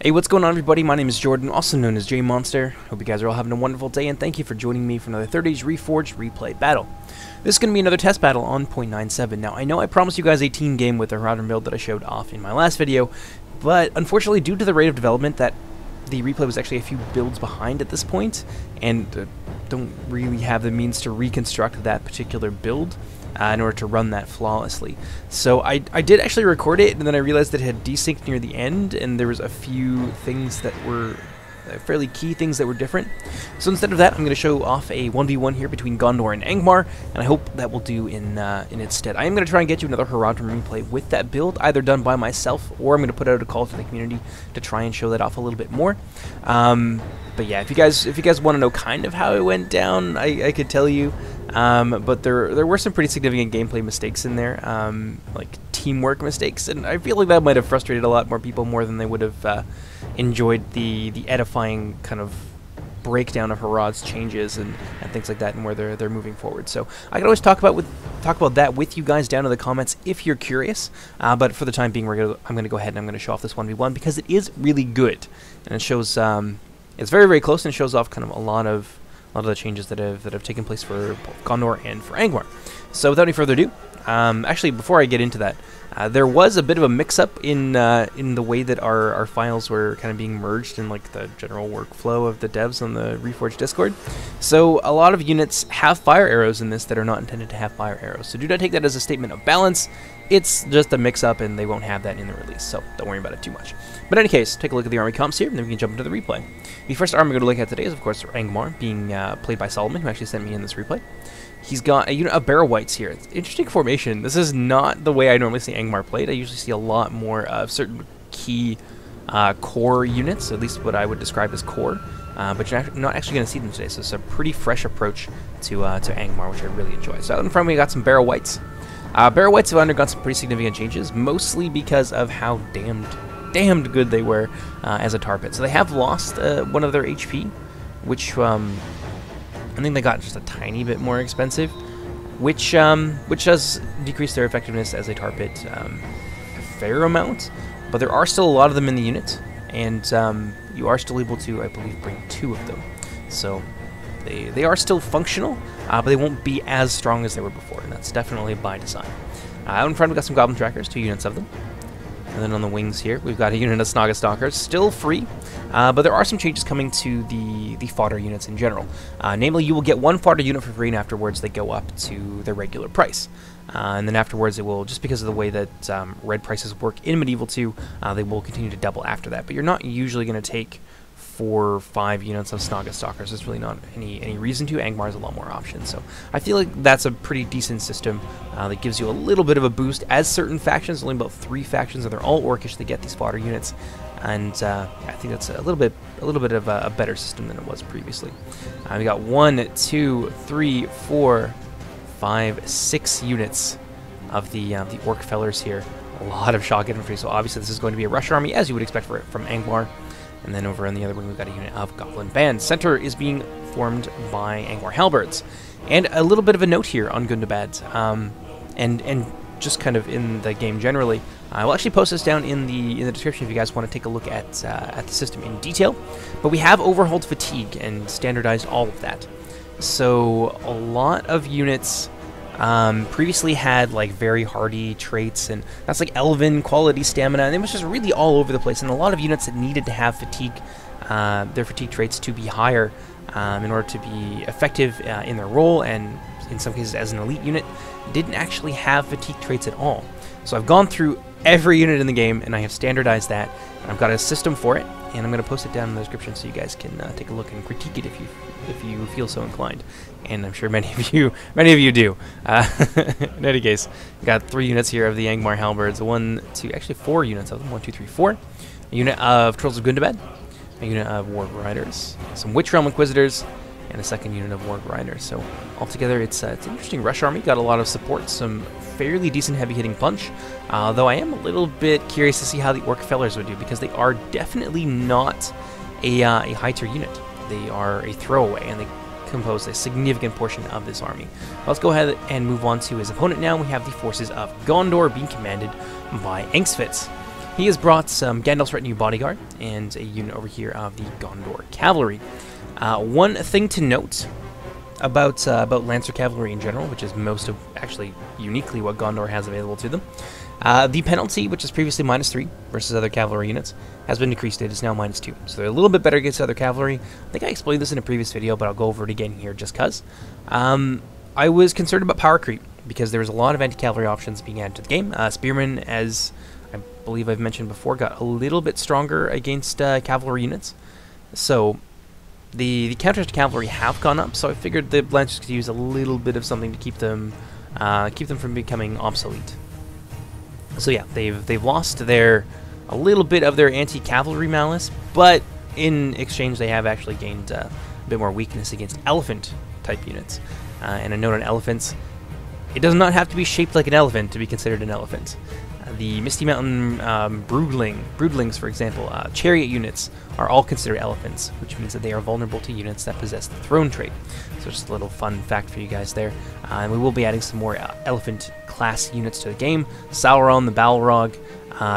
Hey, what's going on, everybody? My name is Jordan, also known as J Monster. Hope you guys are all having a wonderful day, and thank you for joining me for another 30s Reforged replay battle. This is going to be another test battle on .97. Now, I know I promised you guys a team game with the Haradrim build that I showed off in my last video, but unfortunately, due to the rate of development, that the replay was actually a few builds behind at this point, and don't really have the means to reconstruct that particular build in order to run that flawlessly. So I did actually record it, and then I realized that it had desynced near the end, and there was a few things that were fairly key things that were different. So instead of that, I'm going to show off a 1v1 here between Gondor and Angmar, and I hope that will do in its stead. I am going to try and get you another Haradrim replay with that build, either done by myself, or I'm going to put out a call to the community to try and show that off a little bit more. But yeah, if you guys want to know kind of how it went down, I could tell you. But there were some pretty significant gameplay mistakes in there, like teamwork mistakes, and I feel like that might have frustrated a lot more people more than they would have enjoyed the edifying kind of breakdown of Harad's changes and things like that, and where they're moving forward. So I can always talk about that with you guys down in the comments if you're curious. But for the time being, I'm going to go ahead and I'm going to show off this 1v1 because it is really good, and it shows it's very, very close, and it shows off kind of a lot of the changes that have taken place for both Gondor and for Angmar. So without any further ado, actually before I get into that, there was a bit of a mix-up in the way that our files were kind of being merged in like the general workflow of the devs on the Reforged Discord. So a lot of units have fire arrows in this that are not intended to have fire arrows. So do not take that as a statement of balance. It's just a mix-up, and they won't have that in the release, so don't worry about it too much. But in any case, take a look at the army comps here, and then we can jump into the replay. The first army we're going to look at today is, of course, Angmar, being played by Solomon, who actually sent me in this replay. He's got a unit of Barrow Wights here. It's interesting formation. This is not the way I normally see Angmar played. I usually see a lot more of certain key core units, at least what I would describe as core. But you're not actually going to see them today, so it's a pretty fresh approach to Angmar, which I really enjoy. So out in front of me, we got some Barrow Wights. Barrow Wights have undergone some pretty significant changes, mostly because of how damned good they were as a tar pit. So they have lost one of their HP, which I think they got just a tiny bit more expensive, which does decrease their effectiveness as a tar pit a fair amount. But there are still a lot of them in the unit, and you are still able to, I believe, bring 2 of them. So they are still functional, but they won't be as strong as they were before, and that's definitely by design. Out in front, we've got some Goblin Trackers, 2 units of them. And then on the wings here, we've got a unit of Snaga Stalkers, still free, but there are some changes coming to the fodder units in general. Namely, you will get 1 fodder unit for free, and afterwards they go up to their regular price. And then afterwards it will, just because of the way that red prices work in Medieval 2, they will continue to double after that. But you're not usually going to take 4 or 5 units of Snaga Stalkers. There's really not any reason to. Angmar has a lot more options, so I feel like that's a pretty decent system that gives you a little bit of a boost. As certain factions, only about 3 factions, and they're all Orcish, they get these fodder units, and I think that's a little bit of a better system than it was previously. We got 1, 2, 3, 4, 5, 6 units of the Orc Fellers here. A lot of shock infantry, so obviously this is going to be a rush army, as you would expect from Angmar. And then over on the other wing, we've got a unit of Goblin Band. Center is being formed by Angmar Halberds. And a little bit of a note here on Gundabad, and just kind of in the game generally. I will actually post this down in the description if you guys want to take a look at the system in detail. But we have overhauled fatigue and standardized all of that. So a lot of units previously had like very hardy traits, and that's like elven quality stamina, and it was just really all over the place, and a lot of units that needed to have fatigue, their fatigue traits to be higher in order to be effective in their role, and in some cases as an elite unit, didn't actually have fatigue traits at all. So I've gone through every unit in the game, and I have standardized that, and I've got a system for it, and I'm going to post it down in the description so you guys can take a look and critique it if you feel so inclined, and I'm sure many of you do. In any case, we got 3 units here of the Angmar Halberds, 1, 2, actually 4 units of them, 1, 2, 3, 4. A unit of Trolls of Gundabad, a unit of Warg Riders, some Witch Realm Inquisitors, and a second unit of Warg Riders. So altogether, it's an interesting rush army. Got a lot of support, some fairly decent heavy-hitting punch. Though I am a little bit curious to see how the Orc Fellers would do, because they are definitely not a high-tier unit. They are a throwaway, and they compose a significant portion of this army. Let's go ahead and move on to his opponent now. We have the forces of Gondor being commanded by Engsvitz. He has brought some Gandalf's Retinue Bodyguard and a unit over here of the Gondor Cavalry. One thing to note about Lancer Cavalry in general, which is most of, actually, uniquely what Gondor has available to them, the penalty, which is previously -3 versus other cavalry units, has been decreased. It is now -2. So they're a little bit better against other cavalry. I think I explained this in a previous video, but I'll go over it again here just because. I was concerned about power creep because there was a lot of anti-cavalry options being added to the game. Spearmen, as I believe I've mentioned before, got a little bit stronger against cavalry units. So the counters to cavalry have gone up, so I figured the Lancers could use a little bit of something to keep them from becoming obsolete. So yeah, they've lost a little bit of their anti-cavalry malice, but in exchange they have actually gained a bit more weakness against elephant type units. And a note on elephants: it does not have to be shaped like an elephant to be considered an elephant. The Misty Mountain broodlings, for example, chariot units are all considered elephants, which means that they are vulnerable to units that possess the throne trait. So just a little fun fact for you guys there. And we will be adding some more elephant class units to the game. Sauron, the Balrog,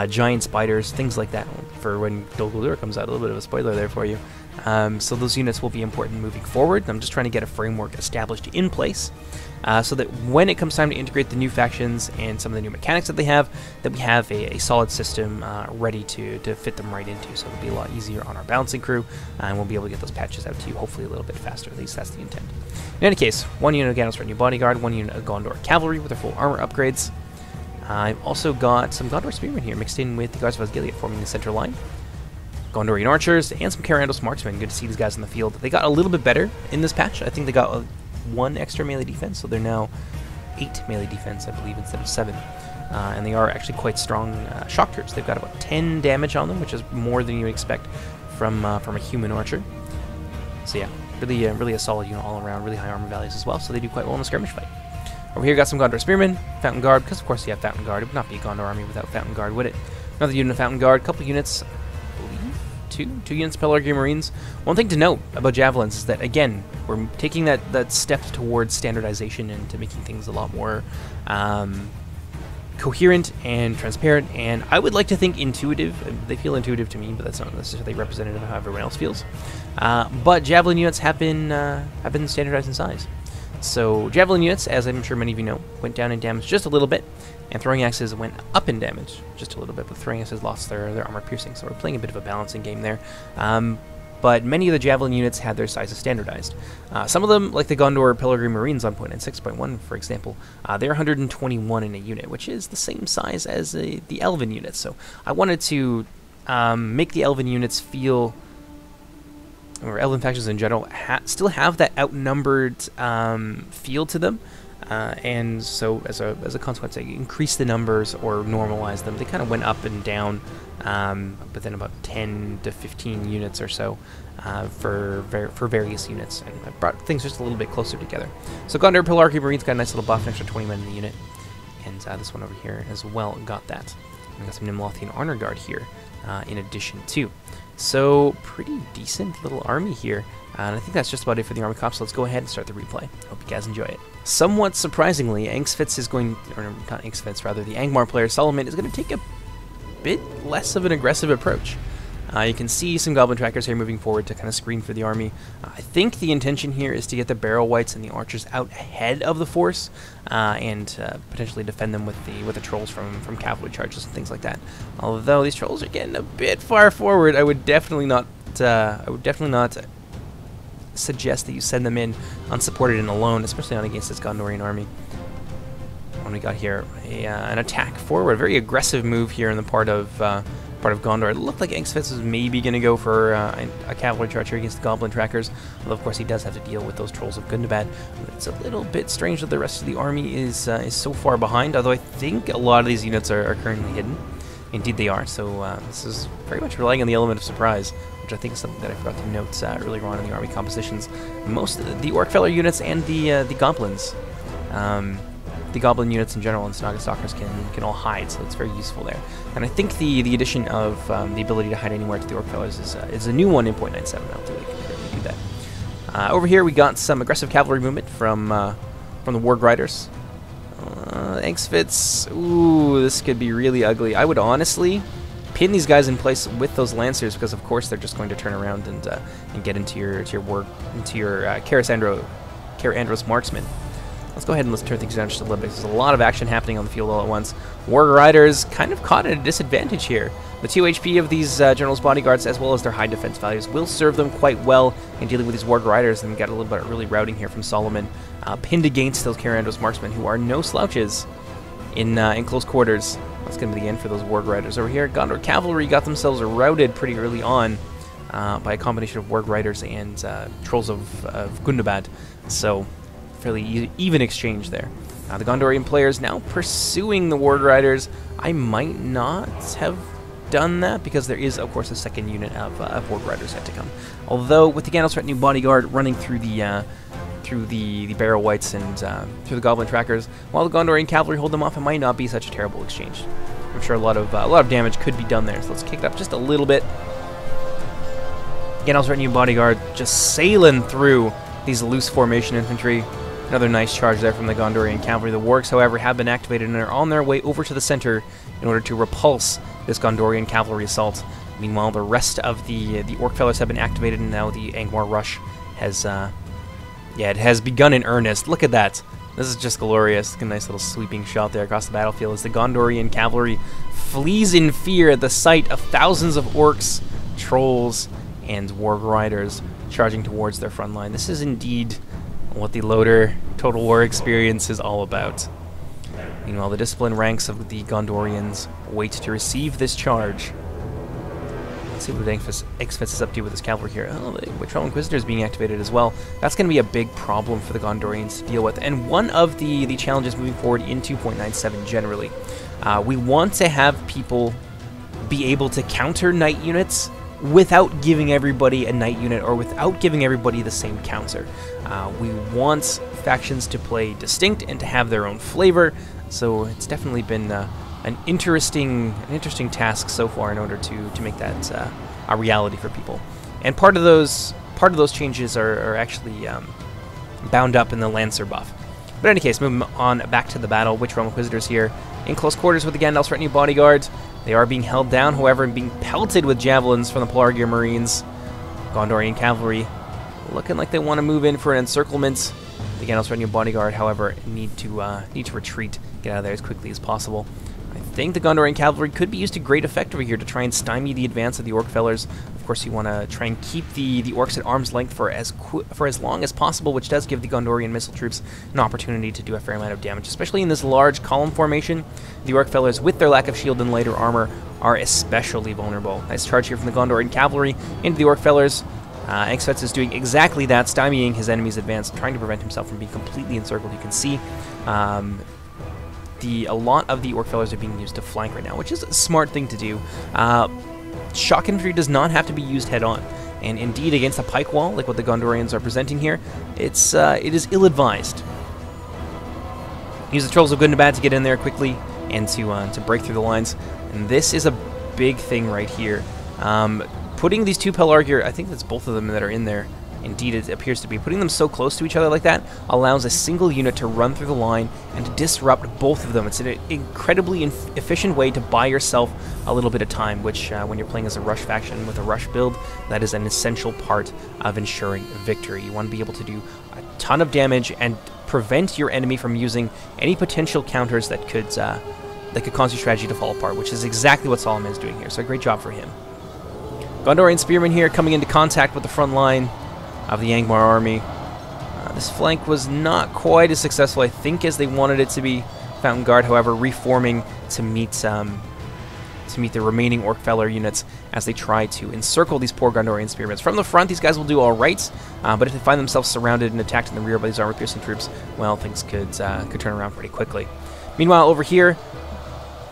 giant spiders, things like that. For when Dol Guldur comes out, a little bit of a spoiler there for you. So those units will be important moving forward. I'm just trying to get a framework established in place, so that when it comes time to integrate the new factions and some of the new mechanics that they have, that we have a solid system ready to fit them right into. So it'll be a lot easier on our balancing crew, and we'll be able to get those patches out to you hopefully a little bit faster. At least that's the intent. In any case, one unit of Gandalf's Retinue Bodyguard, one unit of Gondor Cavalry with their full armor upgrades. I've also got some Gondor Spearmen here mixed in with the Guards of Osgiliath forming the center line. Gondorian Archers, and some Carandos Marksmen. Good to see these guys in the field. They got a little bit better in this patch. I think they got 1 extra melee defense, so they're now 8 melee defense, I believe, instead of 7. And they are actually quite strong shock troops. They've got about 10 damage on them, which is more than you would expect from a human archer. So yeah, really a solid unit all around, really high armor values as well, so they do quite well in the skirmish fight. Over here, got some Gondor Spearmen, Fountain Guard, because of course you have Fountain Guard. It would not be a Gondor army without Fountain Guard, would it? Another unit of Fountain Guard, a couple units, two units of Pelargir Marines. One thing to note about javelins is that, again, we're taking that step towards standardization and to making things a lot more coherent and transparent, and I would like to think intuitive. They feel intuitive to me, but that's not necessarily representative of how everyone else feels. But javelin units have been standardized in size. So javelin units, as I'm sure many of you know, went down in damage just a little bit, and throwing axes went up in damage just a little bit, but throwing axes lost their armor piercing, so we're playing a bit of a balancing game there. But many of the javelin units had their sizes standardized. Some of them, like the Gondor Pelargir Marines on 0.96.1, for example, they're 121 in a unit, which is the same size as the Elven units. So I wanted to make the Elven units feel, or Elven factions in general, still have that outnumbered feel to them. And so as a consequence, I increased the numbers or normalized them. They kind of went up and down, but then about 10 to 15 units or so for various units, and I brought things just a little bit closer together. So Gondor Pelargir Marines got a nice little buff, an extra 20 men in the unit, and this one over here as well got that. We got some Nimlothian Honor Guard here in addition too. So pretty decent little army here. And I think that's just about it for the army cops, so let's go ahead and start the replay. Hope you guys enjoy it. Somewhat surprisingly, Angstfitz is going, or not Angstfitz, rather the Angmar player, Solomon, is going to take a bit less of an aggressive approach. You can see some Goblin Trackers here moving forward to kind of screen for the army. I think the intention here is to get the Barrel Whites and the Archers out ahead of the force, and potentially defend them with the Trolls from cavalry charges and things like that. Although these Trolls are getting a bit far forward, I would definitely not suggest that you send them in unsupported and alone, especially not against this Gondorian army. When we got here, an attack forward, a very aggressive move here in the part of Gondor. It looked like Angstfitz was maybe going to go for a cavalry charge here against the Goblin Trackers, although of course he does have to deal with those Trolls of Gundabad. But it's a little bit strange that the rest of the army is so far behind, although I think a lot of these units are currently hidden. Indeed they are, so this is very much relying on the element of surprise, which I think is something that I forgot to note earlier on in the army compositions. Most of the Orc Feller units and the Goblins, the Goblin units in general and Stalkers can all hide, so it's very useful there. And I think the addition of the ability to hide anywhere to the Orc Fellers is a new one in 0.97. I don't think we can currently do that. Over here we got some aggressive cavalry movement from the Warg Riders. Angstfitz, ooh, this could be really ugly. I would honestly pin these guys in place with those lancers, because of course they're just going to turn around and get into your Carandros marksman. Let's go ahead and let's turn things down just a little bit. There's a lot of action happening on the field all at once. Warg Riders kind of caught at a disadvantage here. The 2 HP of these General's Bodyguards, as well as their high defense values, will serve them quite well in dealing with these Warg Riders. And we got a little bit of early routing here from Solomon, pinned against those Carandros marksmen, who are no slouches in close quarters. That's going to be the end for those Warg Riders. Over here, Gondor Cavalry got themselves routed pretty early on by a combination of Warg Riders and Trolls of Gundabad. So, fairly even exchange there. The Gondorian players now pursuing the Warg Riders. I might not have done that because there is, of course, a second unit of Warg Riders yet to come. Although, with the Gandalf's Retinue Bodyguard running through the Barrow Whites and through the Goblin Trackers, while the Gondorian Cavalry hold them off, it might not be such a terrible exchange. I'm sure a lot of damage could be done there. So let's kick it up just a little bit. Gandalf's Retinue Bodyguard just sailing through these loose formation infantry. Another nice charge there from the Gondorian Cavalry. The Wargs, however, have been activated and are on their way over to the center in order to repulse this Gondorian Cavalry assault. Meanwhile, the rest of the Orc Fellers have been activated, and now the Angmar rush has, it has begun in earnest. Look at that. This is just glorious. A nice little sweeping shot there across the battlefield as the Gondorian Cavalry flees in fear at the sight of thousands of Orcs, Trolls, and Warg Riders charging towards their front line. This is indeed what the Loader Total War experience is all about. Meanwhile, the disciplined ranks of the Gondorians wait to receive this charge. Let's see what Exfitz is up to with his cavalry here. Oh, the Witchfell Inquisitor is being activated as well. That's going to be a big problem for the Gondorians to deal with, and one of the challenges moving forward in 2.97 generally. We want to have people be able to counter knight units without giving everybody a knight unit or without giving everybody the same counter. We want factions to play distinct and to have their own flavor, so it's definitely been an interesting task so far in order to make that a reality for people. And part of those changes are actually bound up in the Lancer buff. But in any case, moving on back to the battle, Witchfell Inquisitors here in close quarters with the Gandalf's Retinue Bodyguard. They are being held down, however, and being pelted with javelins from the Pelargir Marines. Gondorian Cavalry looking like they want to move in for an encirclement. The Gandalf's Retinue Bodyguard, however, need to retreat, get out of there as quickly as possible. I think the Gondorian Cavalry could be used to great effect over here to try and stymie the advance of the Orc Fellers. Of course, you want to try and keep the Orcs at arm's length for as long as possible, which does give the Gondorian missile troops an opportunity to do a fair amount of damage, especially in this large column formation. The Orc Fellers, with their lack of shield and lighter armor, are especially vulnerable. Nice charge here from the Gondorian Cavalry into the Orc Fellers. Exfitz is doing exactly that, stymieing his enemy's advance, trying to prevent himself from being completely encircled. You can see a lot of the Orc Fellers are being used to flank right now, which is a smart thing to do. Shock infantry does not have to be used head-on, and indeed against a pike wall, like what the Gondorians are presenting here, it is ill-advised. Use the Trolls of Gundabad to get in there quickly and to break through the lines, and this is a big thing right here. Putting these two Pelargir, I think that's both of them that are in there. Indeed, it appears to be. Putting them so close to each other like that allows a single unit to run through the line and to disrupt both of them. It's an incredibly efficient way to buy yourself a little bit of time, which when you're playing as a rush faction with a rush build, that is an essential part of ensuring victory. You want to be able to do a ton of damage and prevent your enemy from using any potential counters that could cause your strategy to fall apart, which is exactly what Solomon is doing here. So great job for him. Gondorian Spearmen here coming into contact with the front line of the Angmar army. This flank was not quite as successful, I think, as they wanted it to be. Fountain Guard, however, reforming to meet the remaining Orc Feller units as they try to encircle these poor Gondorian Spearmen. From the front, these guys will do all right, but if they find themselves surrounded and attacked in the rear by these armor-piercing troops, well, things could turn around pretty quickly. Meanwhile, over here,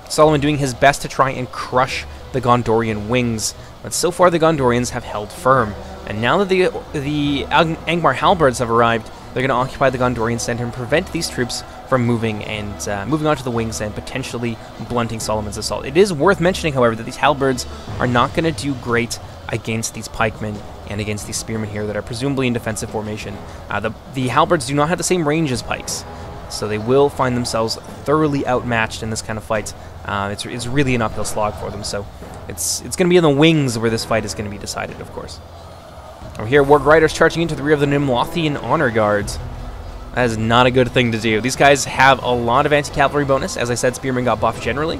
Solomon doing his best to try and crush the Gondorian wings, but so far the Gondorians have held firm. And now that the Angmar halberds have arrived, they're going to occupy the Gondorian center and prevent these troops from moving onto the wings and potentially blunting Solomon's assault. It is worth mentioning, however, that these halberds are not going to do great against these pikemen and against these spearmen here that are presumably in defensive formation. The halberds do not have the same range as pikes. so they will find themselves thoroughly outmatched in this kind of fight. It's really an uphill slog for them, so it's going to be in the wings where this fight is going to be decided, of course. Over here, Warg Riders charging into the rear of the Nimlothian Honor Guards. That is not a good thing to do. These guys have a lot of anti-cavalry bonus. As I said, Spearmen got buffed generally.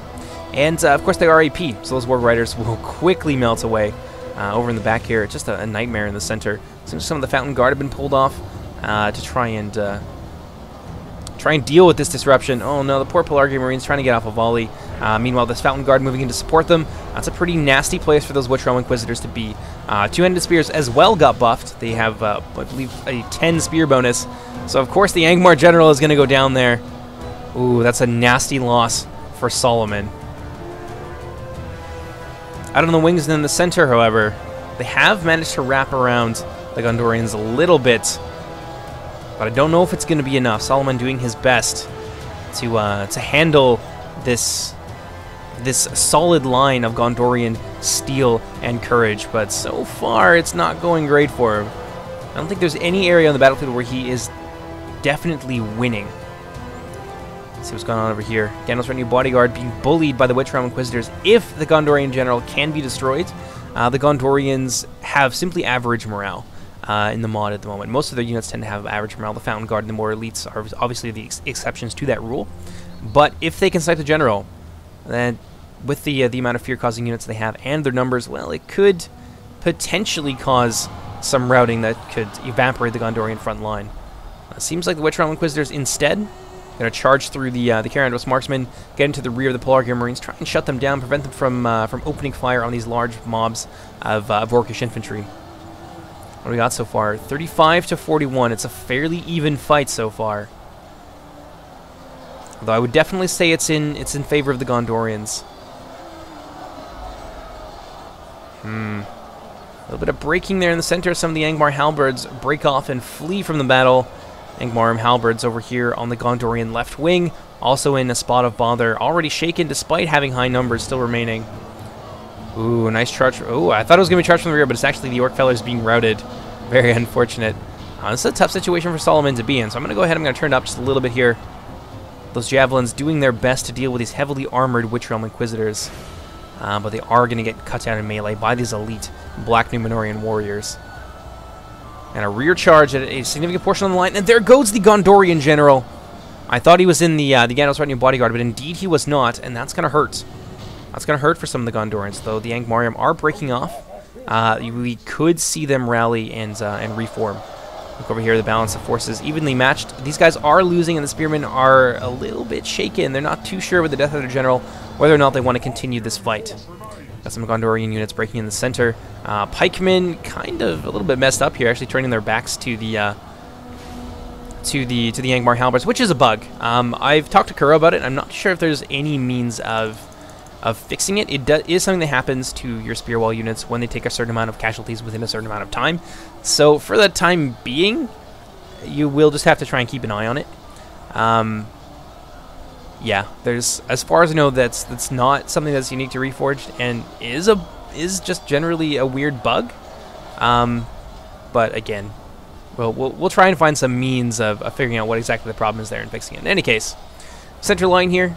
And, of course, they are AP, so those Warg Riders will quickly melt away. Over in the back here, just a nightmare in the center. Seems some of the Fountain Guard have been pulled off to try and deal with this disruption. Oh no, the poor Pelargian Marines trying to get off a volley. Meanwhile, this Fountain Guard moving in to support them. That's a pretty nasty place for those Witch Realm Inquisitors to be. Two-handed spears as well got buffed. They have, I believe, a 10 spear bonus. So, of course, the Angmar General is going to go down there. Ooh, that's a nasty loss for Solomon. Out on the wings and in the center, however, they have managed to wrap around the Gondorians a little bit. But I don't know if it's going to be enough. Solomon doing his best to handle this solid line of Gondorian steel and courage, but so far it's not going great for him. I don't think there's any area on the battlefield where he is definitely winning. Let's see what's going on over here. Gandalf's retinue bodyguard being bullied by the Witch Realm Inquisitors. If the Gondorian general can be destroyed, the Gondorians have simply average morale. In the mod at the moment. Most of their units tend to have average morale. The Fountain Guard and the more elites are obviously the exceptions to that rule. But if they can snipe the general, then with the amount of fear-causing units they have and their numbers, well, it could potentially cause some routing that could evaporate the Gondorian front line. Seems like the Witch Realm Inquisitors instead going to charge through the Carandos Marksmen, get into the rear of the Pelargian Marines, try and shut them down, prevent them from opening fire on these large mobs of Orcish infantry. What do we got so far? 35 to 41. It's a fairly even fight so far. Although I would definitely say it's in favor of the Gondorians. A little bit of breaking there in the center. Some of the Angmar halberds break off and flee from the battle. Angmar halberds over here on the Gondorian left wing, also in a spot of bother, already shaken despite having high numbers still remaining. Ooh, a nice charge. Ooh, I thought it was going to be charged from the rear, but it's actually the Orc Fellers being routed. Very unfortunate. This is a tough situation for Solomon to be in, so I'm going to go ahead. I'm going to turn it up just a little bit here. Those Javelins doing their best to deal with these heavily armored Witch Realm Inquisitors. But they are going to get cut down in melee by these elite Black Numenorian warriors. And a rear charge at a significant portion on the line. And there goes the Gondorian General. I thought he was in the Gandalf's retinue bodyguard, but indeed he was not, and that's going to hurt. That's going to hurt for some of the Gondorians, though the Angmarium are breaking off. We could see them rally and reform. Look over here, the balance of forces evenly matched. These guys are losing, and the Spearmen are a little bit shaken. They're not too sure with the death of their general whether or not they want to continue this fight. Got some Gondorian units breaking in the center. Pikemen kind of a little bit messed up here, actually turning their backs to the Angmar halberds, which is a bug. I've talked to Kuro about it. I'm not sure if there's any means of fixing it. It is something that happens to your spear wall units when they take a certain amount of casualties within a certain amount of time. So for the time being, you will just have to try and keep an eye on it. Yeah, there's, as far as I know, that's not something that's unique to Reforged, and is just generally a weird bug. But again, we'll try and find some means of figuring out what exactly the problem is there and fixing it. In any case, center line here.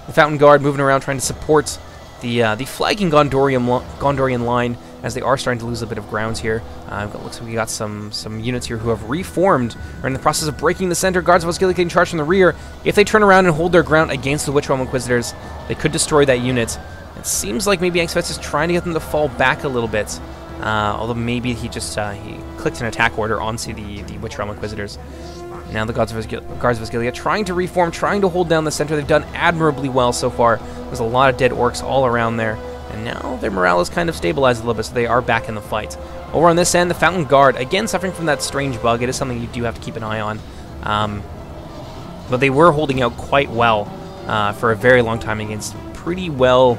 The Fountain Guard moving around trying to support the flagging Gondorian line as they are starting to lose a bit of ground here. Looks like we got some units here who have reformed, are in the process of breaking the center. Guards of Osgiliath getting charged from the rear. If they turn around and hold their ground against the Witch Realm Inquisitors, they could destroy that unit. It seems like maybe Angstvetz is trying to get them to fall back a little bit. Although maybe he just he clicked an attack order onto the Witch Realm Inquisitors. Now the Guards of Osgiliath trying to reform, trying to hold down the center. They've done admirably well so far. There's a lot of dead orcs all around there. And now their morale is kind of stabilized a little bit, so they are back in the fight. Over on this end, the Fountain Guard, again suffering from that strange bug. It is something you do have to keep an eye on. But they were holding out quite well for a very long time against pretty well,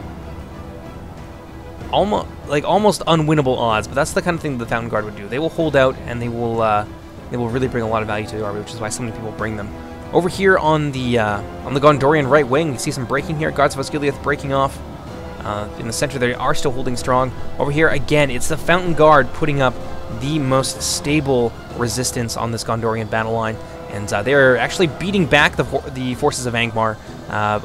almost unwinnable odds. But that's the kind of thing the Fountain Guard would do. They will hold out, and they will really bring a lot of value to the army, which is why so many people bring them. Over here on the Gondorian right wing, you see some breaking here. Guards of Osgiliath breaking off. In the center, they are still holding strong. Over here, again, it's the Fountain Guard putting up the most stable resistance on this Gondorian battle line. And they're actually beating back the forces of Angmar,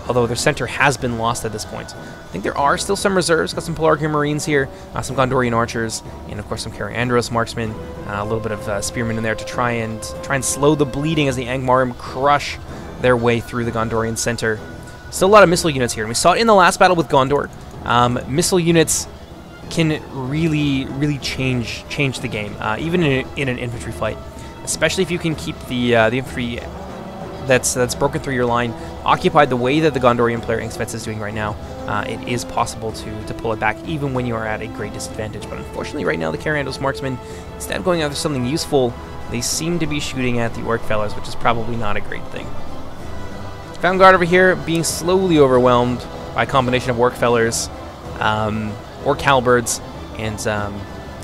although their center has been lost at this point. I think there are still some reserves. Got some Pelargir Marines here, some Gondorian archers, and of course some Carandros marksmen, a little bit of spearmen in there to try and slow the bleeding as the Angmar crush their way through the Gondorian center. Still a lot of missile units here, and we saw it in the last battle with Gondor. Missile units can really change the game, even in an infantry fight, especially if you can keep the infantry that's broken through your line occupied the way that the Gondorian player Angmar is doing right now. It is possible to pull it back even when you are at a great disadvantage. But unfortunately right now the Carandros marksmen, instead of going after something useful, they seem to be shooting at the Orc Fellers, which is probably not a great thing. Found Guard over here being slowly overwhelmed by a combination of Orc Fellers, Orc Halberds, and a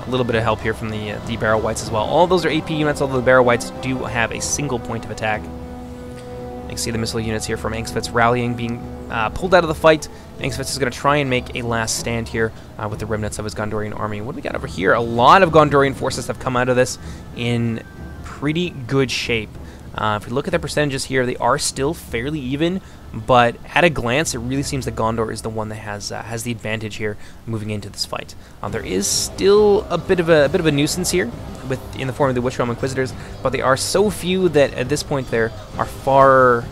little bit of help here from the Barrow Whites as well. All those are AP units, although the Barrow Whites do have a single point of attack. You can see the missile units here from Angmar rallying, being pulled out of the fight. Angmar is going to try and make a last stand here with the remnants of his Gondorian army. What do we got over here? A lot of Gondorian forces have come out of this in pretty good shape. If we look at the percentages here, they are still fairly even, but at a glance, it really seems that Gondor is the one that has the advantage here moving into this fight. There is still a bit of a nuisance here in the form of the Witch Realm Inquisitors, but they are so few that at this point they are far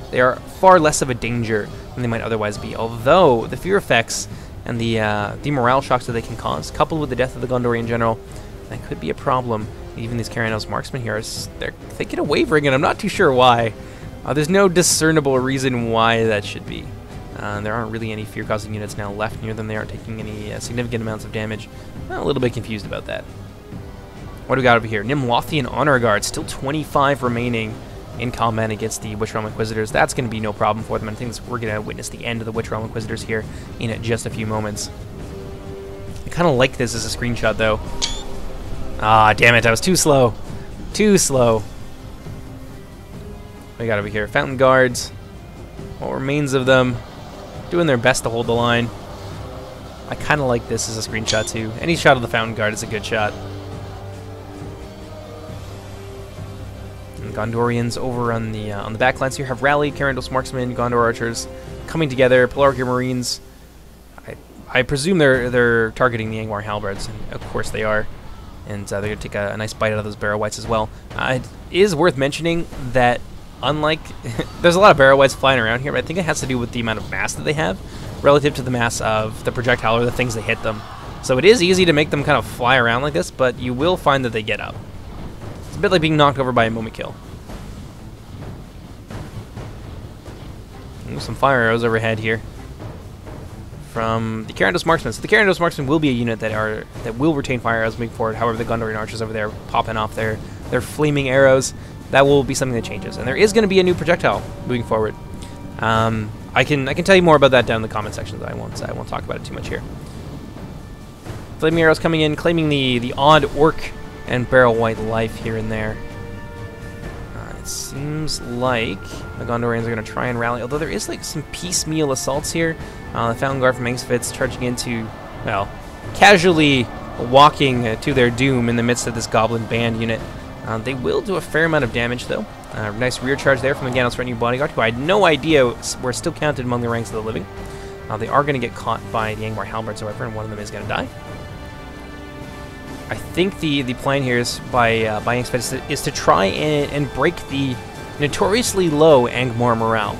less of a danger than they might otherwise be. Although the fear effects and the morale shocks that they can cause, coupled with the death of the Gondorian general, that could be a problem. Even these Carandros marksmen here, they're thinking of wavering, and I'm not too sure why. There's no discernible reason why that should be. There aren't really any fear-causing units now left near them. They aren't taking any significant amounts of damage. I'm a little bit confused about that. What do we got over here? Nimlothian Honor Guard, still 25 remaining in combat against the Witch Realm Inquisitors. That's going to be no problem for them. I think we're going to witness the end of the Witch Realm Inquisitors here in just a few moments. I kind of like this as a screenshot, though. Ah, damn it, I was too slow. Too slow. What we got over here? Fountain Guards. What remains of them? Doing their best to hold the line. I kind of like this as a screenshot, too. Any shot of the Fountain Guard is a good shot. And Gondorians over on the back lines here have rallied. Carandros marksmen, Gondor archers coming together. Pelargir Marines. I presume they're targeting the Angmar halberds, and of course they are. And they're going to take a nice bite out of those Barrow Whites as well. It is worth mentioning that unlike... there's a lot of Barrow Whites flying around here, but I think it has to do with the amount of mass that they have relative to the mass of the projectile or the things that hit them. So it is easy to make them kind of fly around like this, but you will find that they get up. It's a bit like being knocked over by a moment kill. Ooh, some fire arrows overhead here from the Carandros marksmen. So the Carandros marksmen will be a unit that will retain fire arrows moving forward. However, the Gondorian archers over there popping off their flaming arrows, that will be something that changes. And there is going to be a new projectile moving forward. I can tell you more about that down in the comment sections. I won't talk about it too much here. Flaming arrows coming in, claiming the odd orc and Barrow White life here and there. It seems like the Gondorians are going to try and rally, although there is like some piecemeal assaults here. The Fountain Guard from Angmar charging into, well, casually walking to their doom in the midst of this Goblin Band unit. They will do a fair amount of damage, though. Nice rear charge there from the Ganos Retinue Bodyguard, who I had no idea were still counted among the ranks of the living. They are going to get caught by the Angmar halberds, however, and one of them is going to die. I think the plan here is by Angmar is to try and break the notoriously low Angmar morale.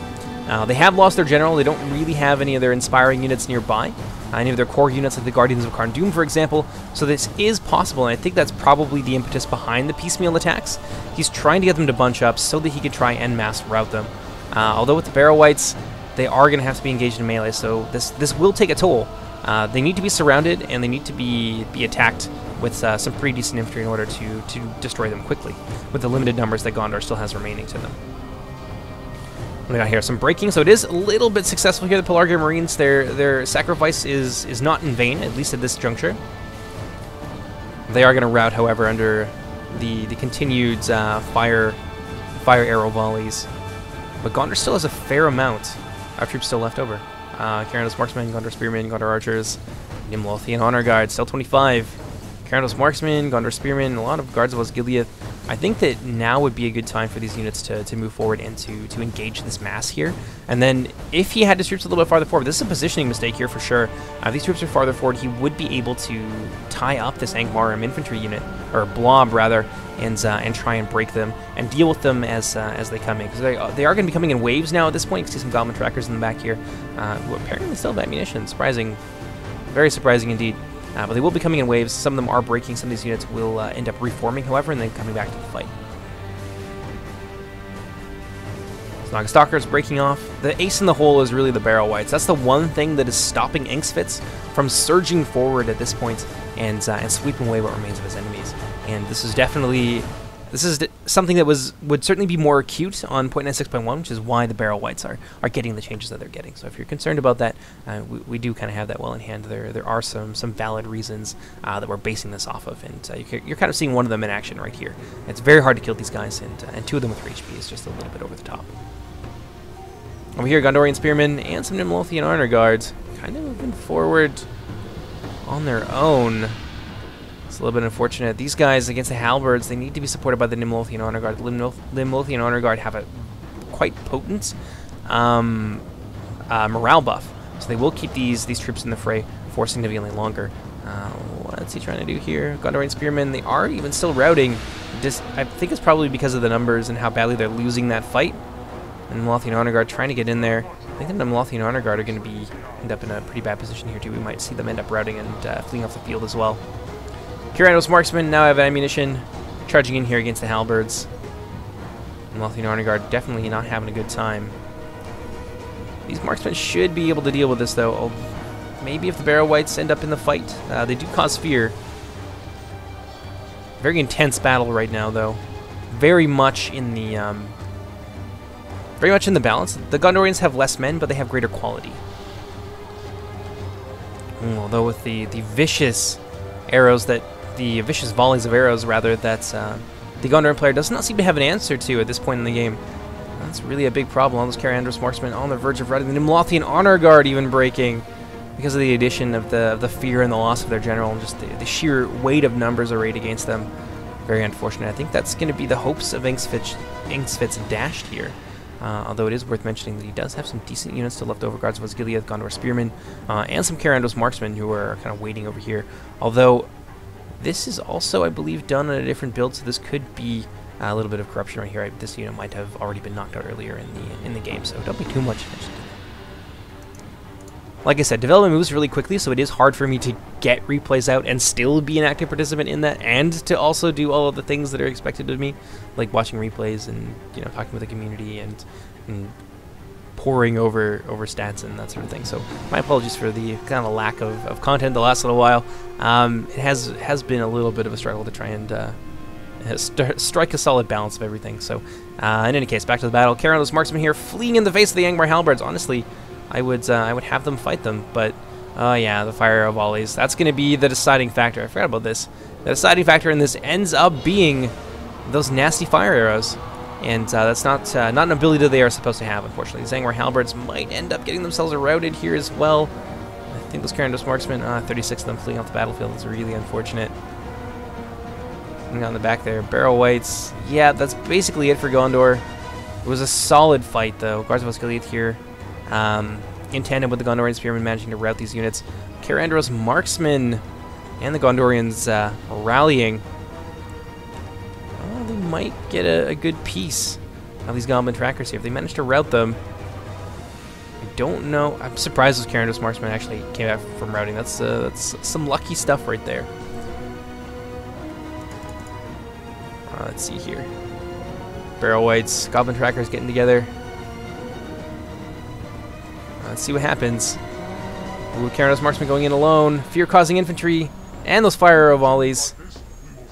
They have lost their general. They don't really have any of their inspiring units nearby. Any of their core units like the Guardians of Karn Doom, for example. So this is possible, and I think that's probably the impetus behind the piecemeal attacks. He's trying to get them to bunch up so that he could try and mass rout them. Although with the Barrow Whites, they are going to have to be engaged in melee, so this will take a toll. They need to be surrounded, and they need to be attacked with some pretty decent infantry in order to destroy them quickly, with the limited numbers that Gondor still has remaining to them. What do we got here? Some breaking, so it is a little bit successful here. The Pelargir Marines, their sacrifice is not in vain, at least at this juncture. They are going to rout, however, under the continued fire arrow volleys. But Gondor still has a fair amount of troops still left over. Carandros Marksmen, Gondor Spearmen, Gondor Archers, Nimlothian Honor Guard, still 25. Carandros Marksmen, Gondor Spearmen, a lot of Guards of Osgiliath. I think that now would be a good time for these units to move forward and to engage this mass here. And then if he had his troops a little bit farther forward, this is a positioning mistake here for sure. If these troops are farther forward, he would be able to tie up this Angmar infantry unit, or blob rather, and try and break them and deal with them as they come in. Because they are going to be coming in waves now at this point. You can see some Goblin trackers in the back here, who apparently still have ammunition. Surprising. Very surprising indeed. But they will be coming in waves. Some of them are breaking. Some of these units will end up reforming, however, and then coming back to the fight. Naga Stalkers breaking off. The ace in the hole is really the Barrel Whites. That's the one thing that is stopping Engsvitz from surging forward at this point and sweeping away what remains of his enemies. And this is definitely... This is something that would certainly be more acute on 0.96.1, which is why the Barrel Whites are getting the changes that they're getting. So if you're concerned about that, we do kind of have that well in hand. There are some valid reasons that we're basing this off of, and you're kind of seeing one of them in action right here. It's very hard to kill these guys, and two of them with 3 HP is just a little bit over the top. Over here, Gondorian Spearmen and some Nimlothian Honor Guards kind of moving forward on their own. It's a little bit unfortunate. These guys against the Halberds, they need to be supported by the Nimlothian Honor Guard. The Nimlothian Honor Guard have a quite potent morale buff, so they will keep these troops in the fray for significantly longer. What's he trying to do here? Gondorian Spearmen, they are even still routing. I think it's probably because of the numbers and how badly they're losing that fight. And the Nimlothian Honor Guard trying to get in there. I think the Nimlothian Honor Guard are going to end up in a pretty bad position here too. We might see them end up routing and fleeing off the field as well. Kyrandos Marksmen now have ammunition, charging in here against the Halberds. Nimlothian Honor Guard definitely not having a good time. These Marksmen should be able to deal with this though. Maybe if the Barrel Whites end up in the fight. They do cause fear. Very intense battle right now though. Very much in the balance. The Gondorians have less men, but they have greater quality. Although with the vicious arrows the vicious volleys of arrows, rather, that the Gondorian player does not seem to have an answer to at this point in the game. That's really a big problem. All those Kyrandos Marksmen on the verge of routing. The Nimlothian Honor Guard even breaking because of the addition of the fear and the loss of their general, and just the sheer weight of numbers arrayed against them. Very unfortunate. I think that's going to be the hopes of Engsvitz dashed here. Although it is worth mentioning that he does have some decent units to leftover guards of Osgiliath, Gondor Spearmen, and some Kyrandos Marksmen who are kind of waiting over here. Although this is also, I believe, done on a different build, so this could be a little bit of corruption right here. This unit might have already been knocked out earlier in the game, so don't pay too much attention to that. Like I said, development moves really quickly, so it is hard for me to get replays out and still be an active participant in that, and to also do all of the things that are expected of me, like watching replays and talking with the community and poring over stats and that sort of thing. So my apologies for the kind of lack of content the last little while. It has been a little bit of a struggle to try and strike a solid balance of everything. So in any case, back to the battle. Kyrandos Marksmen here fleeing in the face of the Angmar Halberds. Honestly, I would have them fight them, but yeah, the fire arrow volleys, that's going to be the deciding factor. I forgot about this. The deciding factor in this ends up being those nasty fire arrows, and that's not an ability that they are supposed to have, unfortunately. These Angmar Halberds might end up getting themselves routed here as well. I think those Kyrandos Marksmen, 36 of them fleeing off the battlefield is really unfortunate. Looking on the back there, Barrel Whites, yeah, that's basically it for Gondor. It was a solid fight, though. Guards of Osgiliath here, in tandem with the Gondorian Spearmen managing to rout these units. Kyrandos Marksmen and the Gondorians rallying. They might get a good piece of these Goblin trackers here if they manage to rout them. I don't know. I'm surprised those Kyrandos Marksmen actually came out from routing. That's some lucky stuff right there. Let's see here. Barrel Whites, Goblin trackers getting together. Let's see what happens. Ooh, Kyrandos Marksmen going in alone. Fear-causing infantry. And those fire arrow volleys.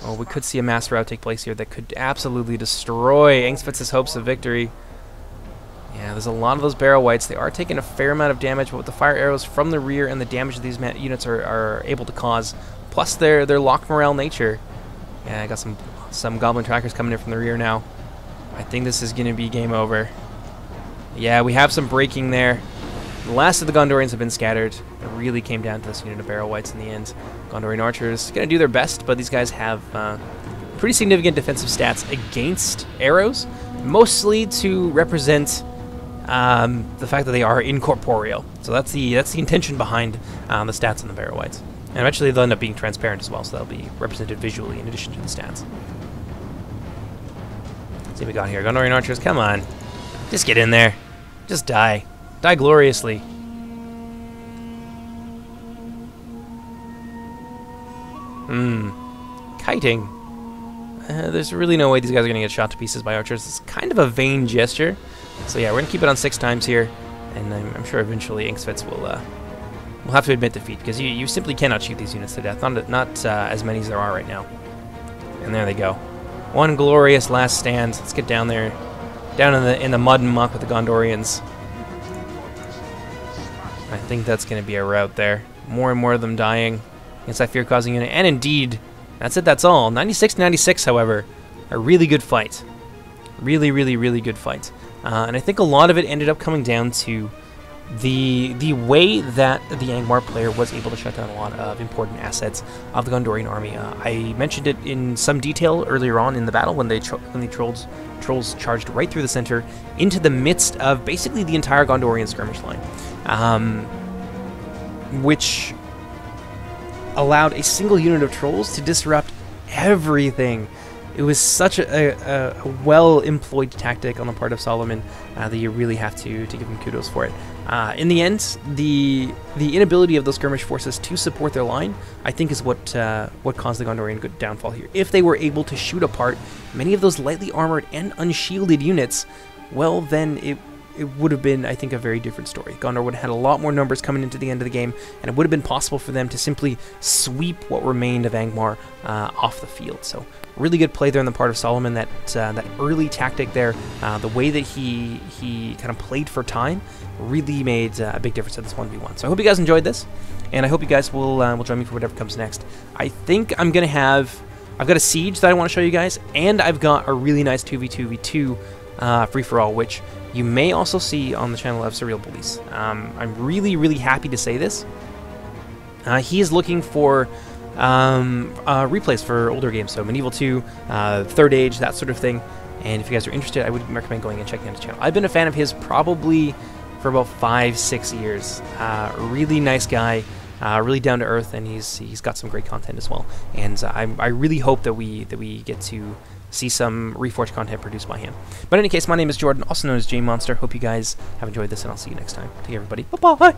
Oh, we could see a mass rout take place here that could absolutely destroy Engsvitz's hopes of victory. Yeah, there's a lot of those Barrel Whites. They are taking a fair amount of damage, but with the fire arrows from the rear and the damage that these units are able to cause, plus their locked morale nature. Yeah, I got some Goblin trackers coming in from the rear now. I think this is going to be game over. Yeah, we have some breaking there. The last of the Gondorians have been scattered. It really came down to this unit of Barrel Whites in the end. Gondorian archers going to do their best, but these guys have pretty significant defensive stats against arrows, mostly to represent the fact that they are incorporeal. So that's the intention behind the stats on the Barrow Whites. And eventually they'll end up being transparent as well, so they'll be represented visually in addition to the stats. Let's see what we got here. Gondorian archers, come on. Just get in there. Just die. Die gloriously. Kiting. There's really no way these guys are going to get shot to pieces by archers. It's kind of a vain gesture. So yeah, we're going to keep it on 6 times here. And I'm sure eventually Inksvits will have to admit defeat, because you simply cannot shoot these units to death. Not as many as there are right now. And there they go. One glorious last stand. Let's get down there. Down in the mud and muck with the Gondorians. I think that's going to be a rout there. More and more of them dying against that fear-causing unit. And indeed, that's it, that's all. 96-96, however, a really good fight. Really, really, really good fight. And I think a lot of it ended up coming down to the way that the Angmar player was able to shut down a lot of important assets of the Gondorian army. I mentioned it in some detail earlier on in the battle when the trolls charged right through the center into the midst of basically the entire Gondorian skirmish line, which allowed a single unit of trolls to disrupt everything. It was such a well-employed tactic on the part of Solomon that you really have to give him kudos for it. In the end, the inability of those skirmish forces to support their line, I think, is what caused the Gondorian good downfall here. If they were able to shoot apart many of those lightly armored and unshielded units, well, then it would have been, I think, a very different story. Gondor would have had a lot more numbers coming into the end of the game, and it would have been possible for them to simply sweep what remained of Angmar off the field. So, really good play there on the part of Solomon. That early tactic there, the way that he kind of played for time, really made a big difference at this 1v1. So I hope you guys enjoyed this, and I hope you guys will join me for whatever comes next. I think I've got a siege that I want to show you guys, and I've got a really nice 2v2v2 free-for-all, which you may also see on the channel of Surreal Police. I'm really, really happy to say this. He is looking for replays for older games, so Medieval 2, Third Age, that sort of thing. And if you guys are interested, I would recommend going and checking out his channel. I've been a fan of his probably for about 5-6 years. Really nice guy, really down to earth, and he's got some great content as well. And I really hope that we get to see some Reforged content produced by him. But in any case, my name is Jordan, also known as J Monster. Hope you guys have enjoyed this, and I'll see you next time. Take care, everybody. Bye-bye.